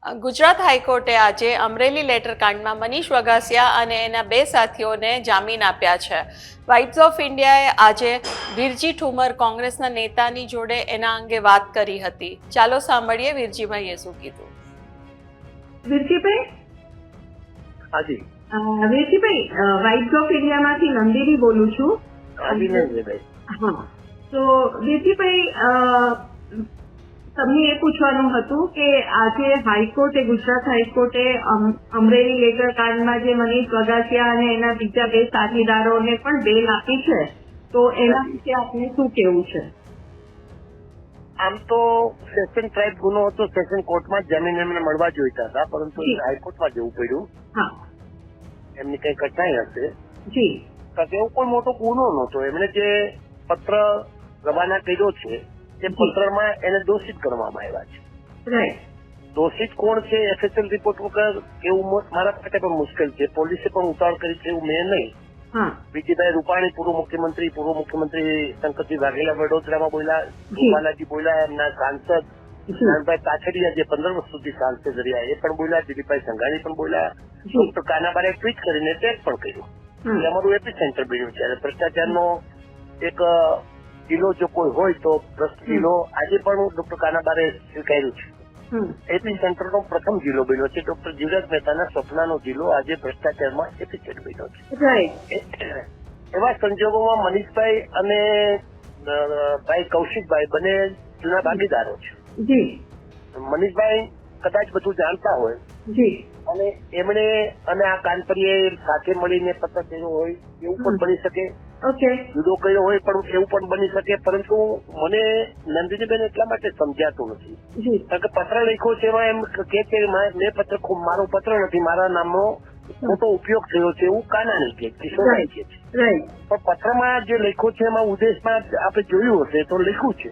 ગુજરાત હાઈકોર્ટે આજે અમરેલી લેટર કાંડમાં મનીષ વગાસિયા અને એના બે સાથીઓને જામીન આપ્યા છે. વાઇબ્સ ઓફ ઇન્ડિયાએ આજે વીરજી ઠુમર કોંગ્રેસના નેતાની જોડે એના અંગે વાત કરી હતી. ચાલો સાંભળીએ વીરજીભાઈએ શું કીધું. વીરજીભાઈ, હાજી વીરજીભાઈ, વાઇબ્સ ઓફ ઇન્ડિયામાંથી નંદિની બોલું છું. હાજી નંદિનીભાઈ. હા, તો વીરજીભાઈ, તમને એ પૂછવાનું હતું કે આજે હાઈકોર્ટે, ગુજરાત હાઈકોર્ટે અમરેલી લેટર કાંડમાં જે મનીષ વગાસિયા અને એના બીજા બે સાથીદારોને પણ બેલ આપી છે, તો એના વિશે આપને શું કહેવું છે? આમ તો સેશન ટ્રાઇબ ગુનો હતો, સેશન કોર્ટમાં જમીન એમને મળવા જોઈતા હતા, પરંતુ હાઈકોર્ટમાં જવું પડ્યું. હા, એમની કઈ કઠણાઈ હશે. જી, કારણ કે એવું કોઈ મોટો ગુનો નહોતો. એમણે જે પત્ર રવાના કર્યો છે તે પત્રમાં એને દોષિત કરવામાં આવ્યા છે. રાઈટ. દોષિત કોણ છે એફએસએલ રિપોર્ટ વગર એવું મારા માટે પણ મુશ્કેલ છે. પોલીસે પણ ઉતાવળ કરી છે એવું મેં નહીં. વિજયભાઈ રૂપાણી પૂર્વ મુખ્યમંત્રી શંકરજી વાઘેલા વડોદરામાં બોલ્યા, રૂપાલાજી બોલ્યા, એમના સાંસદ નાનભાઈ કાછડિયા જે 15 વર્ષ સુધી સાંસદ રહ્યા એ પણ બોલ્યા, દિલીપભાઈ સંઘાણી પણ બોલ્યા, ડોક્ટર કાનાબારે ટ્વીટ કરીને ટેગ પણ કર્યું. અમારું એપી સેન્ટર બન્યું છે અને ભ્રષ્ટાચારનો એક જિલ્લો જો કોઈ હોય તો ભ્રષ્ટ જિલ્લો આજે પણ ડોક્ટર કાનાબારે સ્વીકાર્યું છે. એપી સેન્ટરનો પ્રથમ જિલ્લો બન્યો છે. ડોક્ટર જીવરાજ મહેતાના સ્વપ્નાનો જિલ્લો આજે ભ્રષ્ટાચારમાં એપી સેન્ટ બન્યો છે. એવા સંજોગોમાં મનીષભાઈ અને ભાઈ કૌશિકભાઈ બંને જૂના ભાગીદારો છે. મનીષભાઈ કદાચ બધું જાણતા હોય અને એમણે અને આ કાનપરીએ સાથે મળીને પત્ર કર્યો હોય એવું પણ બની શકે. જુદો કર્યો હોય પણ એવું પણ બની શકે. પરંતુ મને નંદિનીબેન એટલા માટે સમજાતું નથી કારણ કે પત્ર લખ્યો છે એમાં એમ કે છે મેં પત્ર, મારો પત્ર નથી, મારા નામનો ખોટો ઉપયોગ થયો છે એવું કાનાણી કે કિશોરભાઈ કે છે. પણ પત્રમાં જે લખ્યો છે એમાં ઉદ્દેશમાં આપણે જોયું હશે તો લખ્યું છે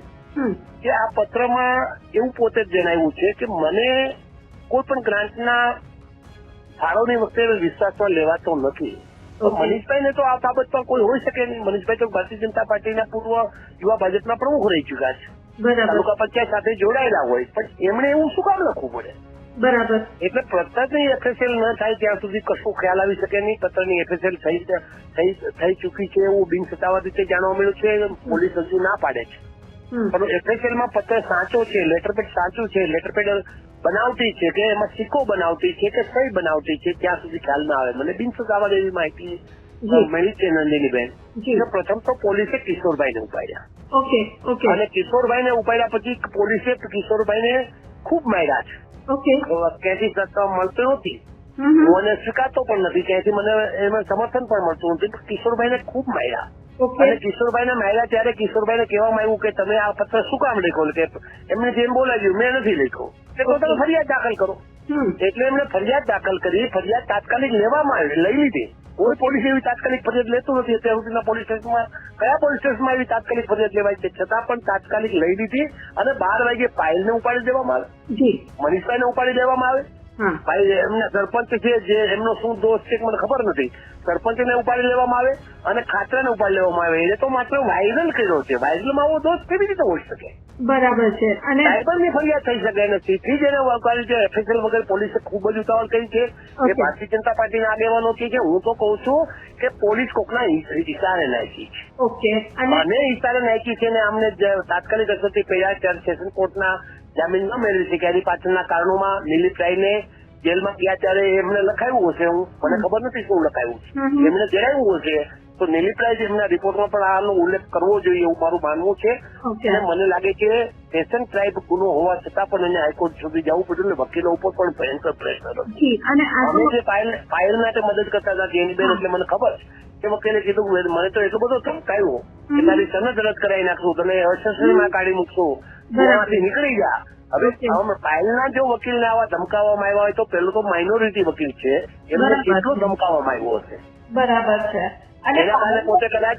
કે આ પત્રમાં એવું પોતે જ જણાવ્યું છે કે મને કોઈ પણ ગ્રાન્ટના ફાળવણી વખતે વિશ્વાસમાં લેવાતો નથી. મનીષભાઈ ને તો આ બાબત પર કોઈ હોઈ શકે નહીં. મનીષભાઈ તો ભારતીય જનતા પાર્ટીના પૂર્વ યુવા ભાજપના પ્રમુખ રહી ચુક્યા છે, તાલુકા પંચાયત સાથે જોડાયેલા હોય, પણ એમણે એવું શું કામ લખવું પડે? બરાબર. એટલે પત્રની એફએસએલ ન થાય ત્યાં સુધી કશું ખ્યાલ આવી શકે નહીં. પત્રની એફએસએલ થઈ ચૂકી છે એવું બિન સત્તાવાર રીતે જાણવા મળ્યું છે. પોલીસ હજુ ના પાડે છે, પણ એફએસએલમાં પત્ર સાચો છે, લેટરપેડ સાચું છે, લેટરપેડ બનાવતી છે કે એમાં સિક્કો બનાવતી છે કે સહી બનાવતી છે ત્યાં સુધી ખ્યાલ ના આવે. મને બિન સત્તાવાર એવી માહિતી મળી છે નંદિનીબેન. પ્રથમ તો પોલીસે કિશોરભાઈને ઉપાડ્યા અને કિશોરભાઈને ઉપાડ્યા પછી પોલીસે કિશોરભાઈને ખૂબ માર્યા છે. ક્યાંથી સત્તા મળતો નથી, મને સ્વીકારતો પણ નથી, ક્યાંથી મને એમાં સમર્થન પણ મળતું નથી. કિશોરભાઈને ખૂબ માર્યા અને કિશોરભાઈને માર્યા ત્યારે કિશોરભાઈને કહેવામાં આવ્યું કે તમે આ પત્ર શું કામ લખ્યો? કે એમને જેમ બોલાવ્યું મેં નથી લખ્યો, એટલે તમે ફરિયાદ દાખલ કરો. એટલે એમને ફરિયાદ દાખલ કરી. ફરિયાદ તાત્કાલિક લેવામાં આવી, લઈ લીધી. કોઈ પોલીસ એવી તાત્કાલિક ફરિયાદ લેતું નથી. અત્યાર સુધીના પોલીસ સ્ટેશનમાં કયા પોલીસ સ્ટેશનમાં એવી તાત્કાલિક ફરિયાદ લેવાય છે? છતાં પણ તાત્કાલિક લઈ લીધી અને 12 વાગે પાયલને ઉપાડી દેવામાં આવે, મનીષભાઈને ઉપાડી દેવામાં આવે. ભાઈ એમના સરપંચ છે જે એમનો શું દોષ છે મને ખબર નથી, સરપંચને ઉપાડી લેવામાં આવે અને ખાતરાને ઉપાડી લેવામાં આવે. એ તો માત્ર વાયરલ કર્યો છે. વાયરલમાં આવો દોષ કેવી રીતે હોઈ શકે? બરાબર છે. અને સાયબરની ફરિયાદ થઈ શકે નથી. થી જ એને વળગાડી છે. એફએસએલ વગર પોલીસે ખૂબ જ ઉતાવળ કરી છે. એ ભારતીય જનતા પાર્ટીના આગેવાનો છે. હું તો કઉ છું કે પોલીસ કોકના ઇશારે નાખી છે અને ઇશારે નાખી છે ને અમને તાત્કાલિક અસરથી પહેલા ત્યારે સેશન કોર્ટના જામીન ન મેળવી છે કે એની પાછળના કારણોમાં દિલીપભાઈને જેલમાં ગયા ત્યારે એમને લખાયું હશે. મને ખબર નથી શું લખાયું છે, એમને જણાવ્યું હશે તો નિલીપરાય એમના રિપોર્ટમાં પણ આનો ઉલ્લેખ કરવો જોઈએ એવું મારું માનવું છે. અને મને લાગે કે સેશન ટ્રાઇબ ગુનો હોવા છતાં પણ એને હાઈકોર્ટ સુધી જવું પડ્યું ને વકીલો ઉપર પણ ભયંકર પ્રેશર હતું. અમે જે પાયલ માટે મદદ કરતા હતા જેનીબેન, એટલે મને ખબર કે વકીલે કીધું મને તો એટલું બધું ધમકાયું કે તારી સનદ રદ કરાવી નાખશું, તને અસેસરીમાં કાઢી મૂકશું, એમાંથી નીકળી જા. હવે પાયલના જો વકીલને આવા ધમકાવવામાં આવ્યા હોય તો પેલો તો માઇનોરિટી વકીલ છે, એમને કેટલો ધમકાવવામાં આવ્યો હશે. બરાબર છે. એના કારણે પોતે કદાચ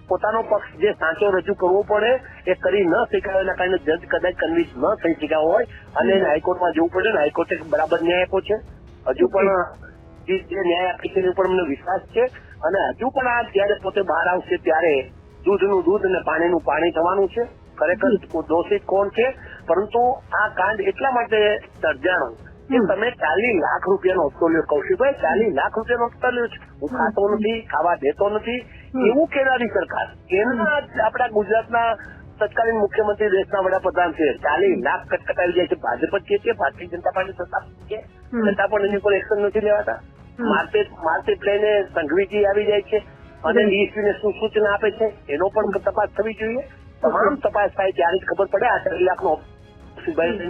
પોતાનો પક્ષ જે સાચો રજૂ કરવો પડે એ કરી ન શીખાય, એના કારણે જજ કદાચ કન્વિન્સ ન થઈ શક્યા હોય અને એને હાઈકોર્ટમાં જવું પડે ને હાઈકોર્ટે બરાબર ન્યાય આપ્યો છે. હજુ પણ જે ન્યાય આપી છે એની ઉપર મને વિશ્વાસ છે અને હજુ પણ આ જયારે પોતે બહાર આવશે ત્યારે દૂધનું દૂધ અને પાણીનું પાણી થવાનું છે. ખરેખર દોષિત કોણ છે, પરંતુ આ કાંડ એટલા માટે સર્જાણો કે તમે 40 લાખ રૂપિયાનો હપ્તો લ્યો. કૌશિકભાઈ 40 લાખ રૂપિયાનો હપ્તો લ્યો છે, હું ખાતો નથી, ખાવા દેતો નથી, એવું કેનારી સરકાર. એના આપણા ગુજરાતના તત્કાલીન મુખ્યમંત્રી, દેશના વડાપ્રધાન છે, 40 લાખ કટકટાવી જાય છે. ભાજપ જ છે, ભારતીય જનતા પાર્ટી સત્તા છે, છતાં પણ એની ઉપર એક્શન નથી લેવાતા. માર્કેટ લઈને સંઘવીજી આવી જાય છે અને ડીએસપી ને શું સૂચના આપે છે એનો પણ તપાસ થવી જોઈએ. તમામ તપાસ થાય ત્યારે જ ખબર પડે. આ 40 લાખનો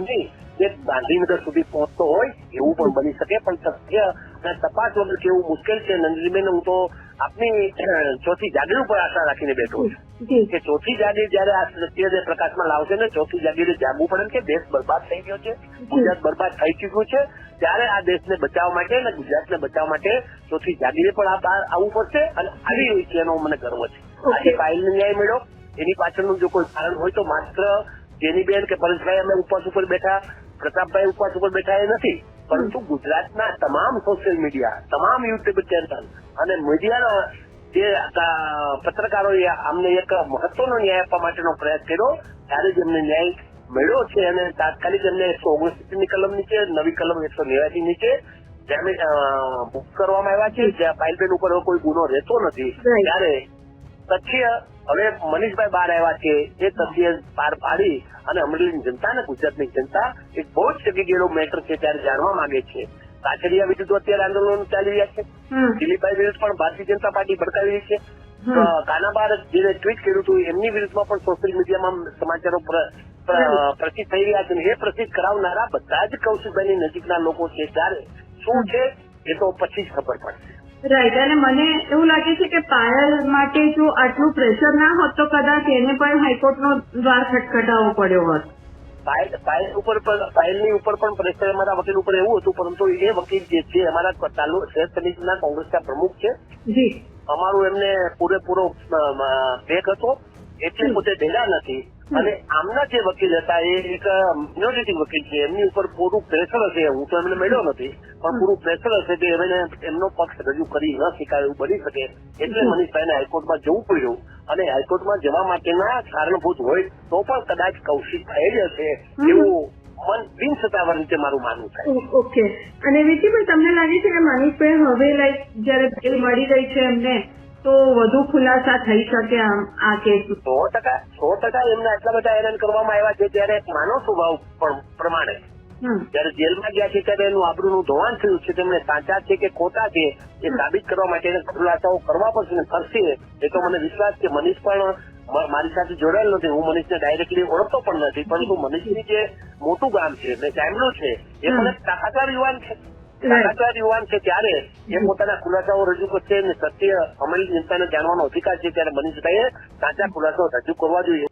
નહીં જે ગાંધીનગર સુધી પહોંચતો હોય એવું પણ બની શકે, પણ સત્ય અને તપાસ વગર કેવું મુશ્કેલ છે. નંદનીબેન, હું તો આપની ચોથી જાગીર ઉપર આશા રાખીને બેઠો છું કે ચોથી જાગીર જયારે આ સત્યને પ્રકાશમાં લાવશે ને, ચોથી જાગીરે જાગવું પડે કે દેશ બરબાદ થઈ ગયો છે, ગુજરાત બરબાદ થઈ ચુક્યું છે, ત્યારે આ દેશને બચાવવા માટે અને ગુજરાતને બચાવવા માટે ચોથી જાગીરે પણ આ બહાર આવવું પડશે અને આવી રહી છે એનો મને ગર્વ છે. આજે ફાઇલને ન્યાય મળ્યો, એની પાછળનું જો કોઈ કારણ હોય તો માત્ર જેનીબેન કે પરેશભાઈ અમે ઉપવાસ ઉપર બેઠા, પ્રતાપભાઈ ઉપવાસ ઉપર બેઠા એ નથી, પરંતુ ગુજરાતના તમામ સોશિયલ મીડિયા, તમામ યુટ્યુબ ચેનલ અને મીડિયાના જે પત્રકારોએ અમને એક મહત્વનો ન્યાય આપવા માટેનો પ્રયાસ કર્યો, ત્યારે જ એમને ન્યાય મળ્યો છે. અને તાત્કાલિક એમને 169 કલમ નીચે, નવી કલમ 189 નીચે બુક કરવામાં આવ્યા છે, જ્યાં ફાઇલબેન ઉપર કોઈ ગુનો રહેતો નથી. ત્યારે તથ્ય હવે મનીષભાઈ બહાર આવ્યા છે, એ તથ્ય પાર પાડી અને અમરેલીની જનતા અને ગુજરાતની જનતા એક બહુ જ ચકી ગયેલો મેટર છે ત્યારે જાણવા માંગે છે. કાછડિયા વિરુદ્ધ અત્યારે આંદોલન ચાલી રહ્યા છે, દિલીપભાઈ વિરુદ્ધ પણ ભારતીય જનતા પાર્ટી ભડકાવી રહી છે. કાનાબાર જેને ટ્વીટ કર્યું હતું એમની વિરુદ્ધમાં પણ સોશિયલ મીડિયામાં સમાચારો પ્રસિદ્ધ થઈ રહ્યા છે. એ પ્રસિદ્ધ કરાવનારા બધા જ કૌશિકભાઈની નજીકના લોકો છે. ત્યારે શું છે એ તો પછી જ ખબર પડશે. રાઈટ. અને મને એવું લાગે છે કે પાયલ માટે જો આટલું પ્રેશર ના હોત તો કદાચ એને પણ હાઈકોર્ટનો દ્વાર ખટખટાવવો પડ્યો હોત. ફાઇલની ઉપર પણ પ્રેશર અમારા વકીલ ઉપર એવું હતું, પરંતુ એ વકીલ જે છે અમારા શહેર સમિતિના કોંગ્રેસના પ્રમુખ છે, અમારું એમને પૂરેપૂરો બેક હતો એટલે પોતે ઢેલા નથી. અને આમના જે વકીલ હતા એ એક મિનોરિટી વકીલ છે, એમની ઉપર પૂરું પ્રેશર હશે. હું તો એમને મળ્યો નથી, પણ પૂરું પ્રેશર હશે કે એમને એમનો પક્ષ રજૂ કરી ન શકાય એવું બની શકે, એટલે મનીષભાઈને હાઈકોર્ટમાં જવું પડ્યું. અને હાઈકોર્ટમાં જવા માટેના કારણભૂત હોય તો પણ કદાચ કૌશિકભાઈ જ હશે એવું બિન સત્તાવાર રીતે મારું માનવું થાય. ઓકે. અને વિજયભાઈ, તમને લાગે છે કે મનીષભાઈ હવે જયારે બેલ મળી રહી છે એમને, તો વધુ ખુલાસા થઈ શકે આ કેસ? 100% એમને આટલા બધા હેરાન કરવામાં આવ્યા છે ત્યારે માનવ સ્વભાવ પ્રમાણે જયારે જેલમાં ગયા છે ત્યારે એનું આબરૂનું ધોવાણ થયું છે. તેમને સાચા છે કે ખોટા છે એ સાબિત કરવા માટે ખુલાસાઓ કરવા પડશે ને કરશે. એ તો મને વિશ્વાસ છે. મનીષ પણ મારી સાથે જોડાયેલ નથી, હું મનીષને ડાયરેક્ટલી ઓળખતો પણ નથી, પરંતુ મનીષની જે મોટું ગામ છે મેં સાંભળ્યું છે એ પણ એક તાકાતવાર યુવાન છે. ત્યારે એ પોતાના ખુલાસાઓ રજૂ કરશે અને સત્ય અમરેલી જનતાને જાણવાનો અધિકાર છે. ત્યારે મનીષભાઈએ સાચા ખુલાસાઓ રજૂ કરવા જોઈએ.